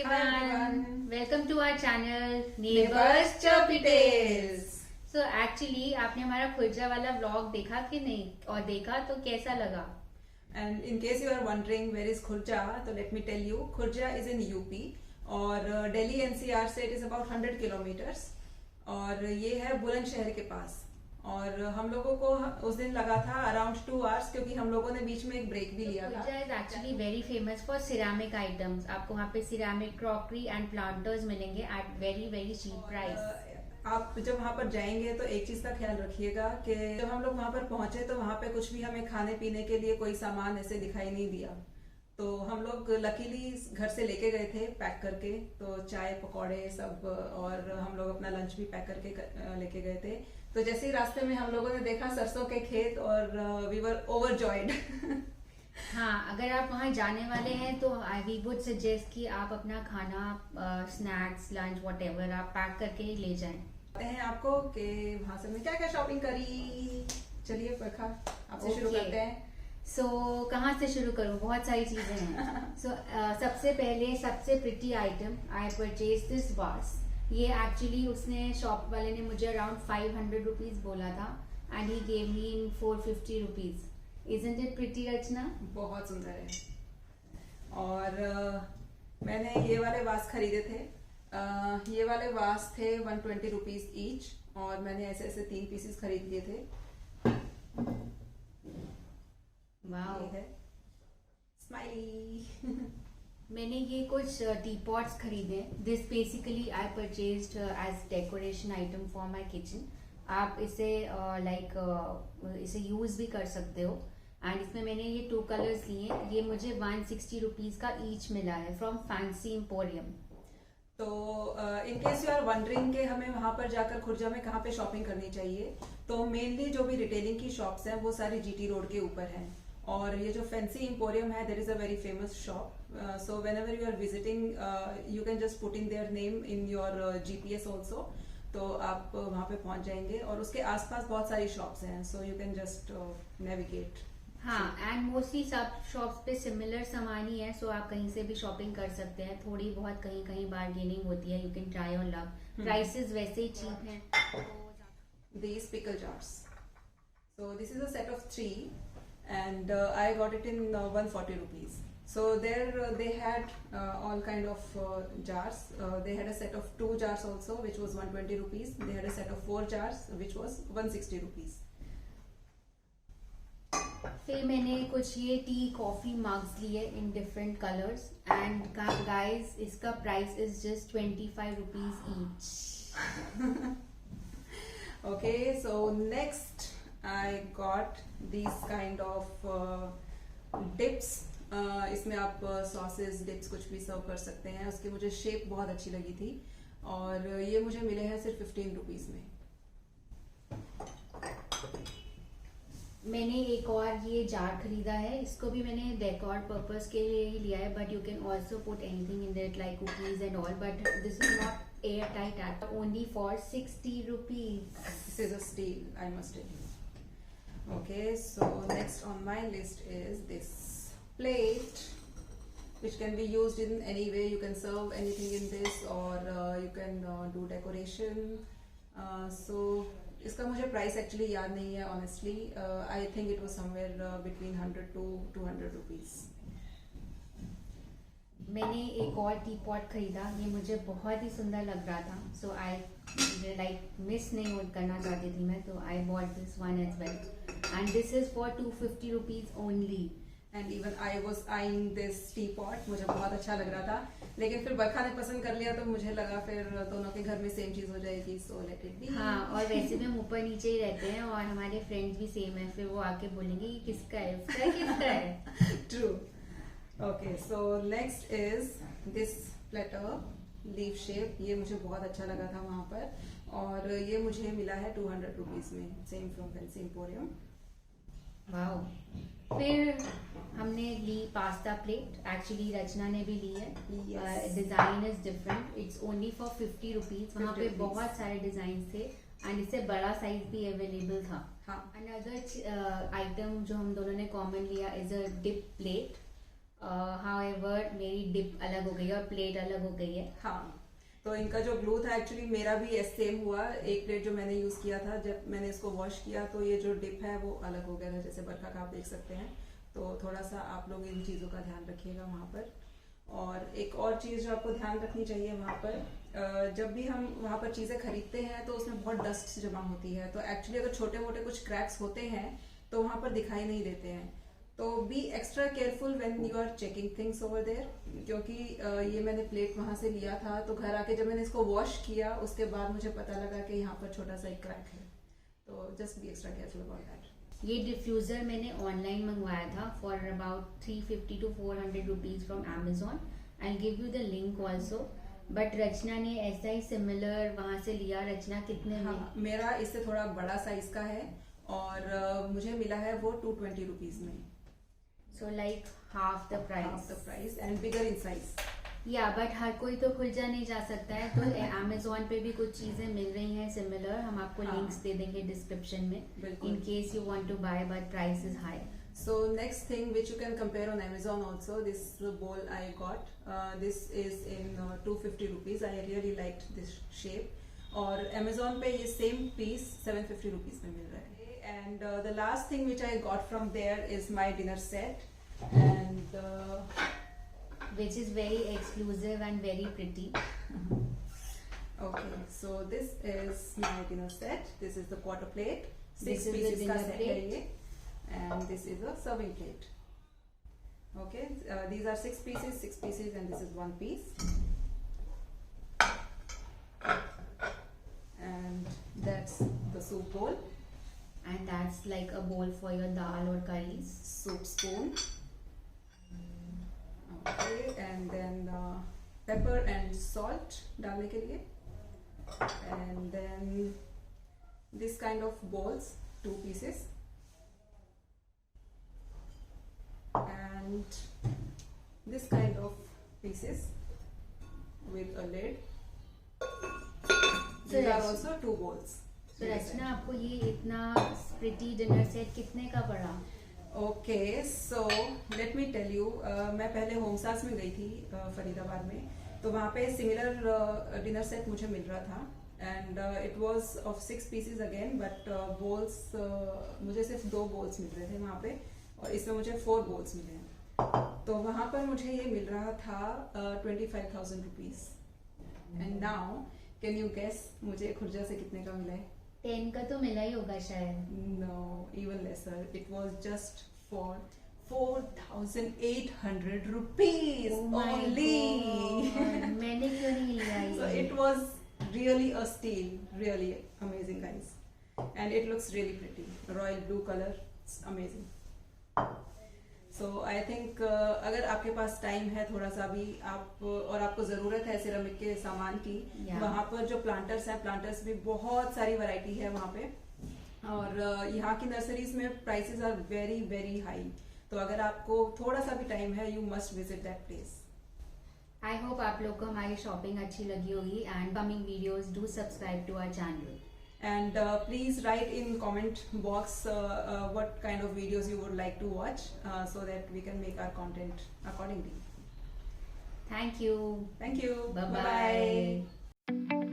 everyone. Welcome to our channel Neighbors Chirpy Tales. So actually आपने हमारा खुर्जा वाला vlog देखा कि नहीं, और देखा तो कैसा लगा? And in case you are wondering where is Khurja, so let me tell you, Khurja is in UP और Delhi NCR से it is about 100 kilometers और ये है बुलंदशहर के पास। और हम लोगों को उस दिन लगा था अराउंड 2 hours क्योंकि हम लोगों ने बीच में एक ब्रेक भी लिया था। Khurja is actually very famous for ceramic items. आपको वहाँ पे सिरामिक क्रॉकरी एंड प्लांटर्स मिलेंगे at very very cheap price. आप जब वहाँ पर जाएंगे तो एक चीज का ख्याल रखिएगा कि जब हम लोग वहाँ पर पहुंचे तो वहाँ पे कुछ भी हमें खाने पीने के लिए कोई सामान ऐसे दिखाई नहीं दिया। तो हम लोग लकीली घर से लेके गए थे पैक करके, तो चाय पकौड़े सब, और हम लोग अपना लंच भी पैक करके लेके गए थे। तो जैसे ही रास्ते में हम लोगों ने देखा सरसों के खेत और वी वर ओवरजॉयड। हाँ, अगर आप वहाँ जाने वाले हैं तो आई वी वुड सजेस्ट कि आप अपना खाना, स्नैक्स, लंच, व्हाटएवर आप पैक करके ही ले जाएं। हैं आपको कि वहाँ से हमने क्या क्या शॉपिंग करी। चलिए बरखा आपसे शुरू करते हैं। सो कहाँ से शुरू करूँ? बहुत सारी चीजें हैं। सबसे पहले सबसे pretty item I purchase this वास। ये एक्चुअली उसने शॉप वाले ने मुझे अराउंड 500 रुपीज बोला था and he gave me in 450 rupees. Isn't it pretty Rachna? बहुत सुंदर है। और मैंने ये वाले वास खरीदे थे। ये वाले वास थे 120 रुपीज ईच और मैंने ऐसे ऐसे 3 पीसेस खरीद लिए थे। Wow, smiley. मैंने ये कुछ टी पॉट्स खरीदे। This basically I purchased as decoration item for my kitchen. आप इसे इसे यूज भी कर सकते हो। एंड इसमें मैंने ये 2 कलर्स लिए। ये मुझे 160 रुपीज का ईच मिला है फ्रॉम फैंसी एम्पोरियम। तो in case you are wondering कि हमें वहां पर जाकर खुर्जा में कहाँ पे शॉपिंग करनी चाहिए, तो मेनली जो भी रिटेलिंग की शॉप्स हैं वो सारी जीटी रोड के ऊपर हैं। और ये जो फैंसी एम्पोरियम है there is a very famous shop. So whenever you are visiting you can just put in their name in your GPS also, तो आप वहां पे पहुंच जाएंगे। और उसके आसपास बहुत सारी शॉप्स हैं, so you can just navigate. हाँ, एंड मोस्टली सब शॉप्स पे सिमिलर सामान ही है, सो आप कहीं से भी शॉपिंग कर सकते हैं। थोड़ी बहुत कहीं कहीं बार्गेनिंग होती है, you can try on luck. Prices वैसे ही चीप हैं। These pickle jars. So this is a set of 3 and I got it in 140 rupees. So there they had all kind of jars. They had a set of 2 jars also which was 120 rupees. They had a set of 4 jars which was 160 rupees. फिर मैंने कुछ ये T coffee mugs लिए in different colours and guys इसका price is just 25 rupees each. Okay, so next I got these kind of dips. इसमें आप sauces dips कुछ भी सर्व कर सकते हैं। उसकी मुझे शेप बहुत अच्छी लगी थी और ये मुझे मिले हैं सिर्फ 15 रुपीज में। मैंने एक और ये जार खरीदा है। इसको भी मैंने डेकोर पर्पस के लिए ही लिया है, but you can also put anything in that like cookies and all, but this is not air tight at only for 60 rupees. This is a steal, I must tell you. Okay, so next on my list is this plate, which can be used in any way. You can serve anything in this, or you can do decoration. So इसका मुझे price actually याद नहीं है honestly. I think it was somewhere between 100 to 200 rupees. मैंने एक और T pot खरीदा। ये मुझे बहुत ही सुंदर लग रहा था, सो आई लाइक मिस नहीं करना चाहती थी मैं, तो I bought this one as well and this is for 250 rupees only. And even I was eyeing this tea pot, मुझे बहुत अच्छा लग रहा था, लेकिन फिर बरखा ने पसंद कर लिया तो मुझे लगा फिर दोनों के घर में सेम चीज हो जाएगी, सो लेट इट बी। हाँ, और वैसे भी हम ऊपर नीचे ही रहते हैं और हमारे फ्रेंड्स भी सेम है, फिर वो आके बोलेंगे ये किसका है, उसका है, किसका है। True. Okay, so next is this platter leaf shape. ये मुझे बहुत अच्छा लगा था वहां पर और ये मुझे मिला है 200 रुपीज में, same from fancy emporium. Wow. फिर हमने ली पास्ता प्लेट। एक्चुअली रचना ने भी ली है। Design is different, it's only for 50 rupees. वहाँ पे बहुत सारे डिजाइन थे एंड इससे बड़ा साइज भी अवेलेबल था। हाँ। अनदर आइटम जो हम दोनों ने कॉमन लिया is a dip plate. However मेरी डिप अलग हो गई है और प्लेट अलग हो गई है. हाँ, तो इनका जो ग्लू था एक्चुअली मेरा भी सेम हुआ. एक प्लेट जो मैंने यूज किया था, जब मैंने इसको वॉश किया तो ये जो डिप है वो अलग हो गया था, जैसे बरखा का आप देख सकते हैं. तो थोड़ा सा आप लोग इन चीज़ों का ध्यान रखिएगा वहाँ पर. और एक और चीज़ जो आपको ध्यान रखनी चाहिए वहाँ पर, जब भी हम वहाँ पर चीज़ें खरीदते हैं तो उसमें बहुत डस्ट जमा होती है. तो एक्चुअली अगर छोटे मोटे कुछ क्रैक्स होते हैं तो वहाँ पर दिखाई नहीं देते हैं. तो be extra careful when you are checking things over there. क्योंकि ये मैंने प्लेट वहाँ से लिया था, तो घर आके जब मैंने इसको वॉश किया उसके बाद मुझे पता लगा कि यहाँ पर छोटा सा एक क्रैक है. तो just be extra careful about that. ये डिफ्यूज़र मैंने ऑनलाइन मंगवाया था for about 350 to 400 rupees from Amazon. I give you the link also. But Rachna ने ऐसा ही सिमिलर वहाँ से लिया. रचना कितने में? हाँ, मेरा इससे थोड़ा बड़ा साइज का है और मुझे मिला है वो 220 रुपीज में. So like half the price. And bigger in size. या बट हर कोई तो खुलजा नहीं जा सकता है. तो अमेजोन पे भी कुछ चीजें मिल रही हैं सिमिलर. हम आपको हाँ. लिंक्स दे देंगे डिस्क्रिप्शन में बिल्कुल. In case you want to buy but price is high. So next thing which you can compare on Amazon also, this bowl I got. This is in 250 rupees. I really liked this shape. और Amazon पे ये same piece 750 rupees में मिल रहा है. And the last thing which I got from there is my dinner set. And which is very exclusive and very pretty. okay, so this is my dinner set. This is the quarter plate. This 6 is the pieces dinner का set है plate. ये. And this is a serving plate. Okay, these are 6 pieces and this is 1 piece. And that's the soup bowl. And that's like a bowl for your dal or curries. Soup spoon. Okay, and then pepper and salt डालने के लिए. And then this kind of bowls, 2 pieces. And this kind of pieces with a lid. These are also 2 bowls. So रचना आपको ये इतना pretty dinner set कितने का पड़ा? Okay, so let me tell you, मैं पहले होमसास में गई थी फरीदाबाद में. तो वहाँ पे सिमिलर डिनर सेट मुझे मिल रहा था. And it was of 6 pieces again, but bowls मुझे सिर्फ 2 bowls मिल रहे थे वहाँ पे. और इसमें मुझे 4 bowls मिले हैं. तो वहाँ पर मुझे ये मिल रहा था 25,000 rupees. And now can you guess मुझे खुर्जा से कितने का मिला है? 10 का तो मिला ही होगा शायद. No, even lesser. It was just for 4,800 rupees only. मैंने क्यों नहीं लिया ये? So it was really a steal. Really amazing, guys. And it looks really pretty. Royal blue color. It's amazing. So I think अगर आपके पास time है थोड़ा सा भी आप और आपको ज़रूरत है सिरेमिक के सामान की, वहाँ पर जो प्लांटर्स हैं, प्लांटर्स भी बहुत सारी वैरायटी है वहाँ पे. और यहाँ की नर्सरीज में prices are very very high. तो अगर आपको थोड़ा सा भी टाइम है, you must visit that place. I hope आप लोग को हमारी शॉपिंग अच्छी लगी होगी. And coming videos do subscribe to our channel. And please write in comment box what kind of videos you would like to watch, so that we can make our content accordingly. Thank you. Thank you. Bye bye.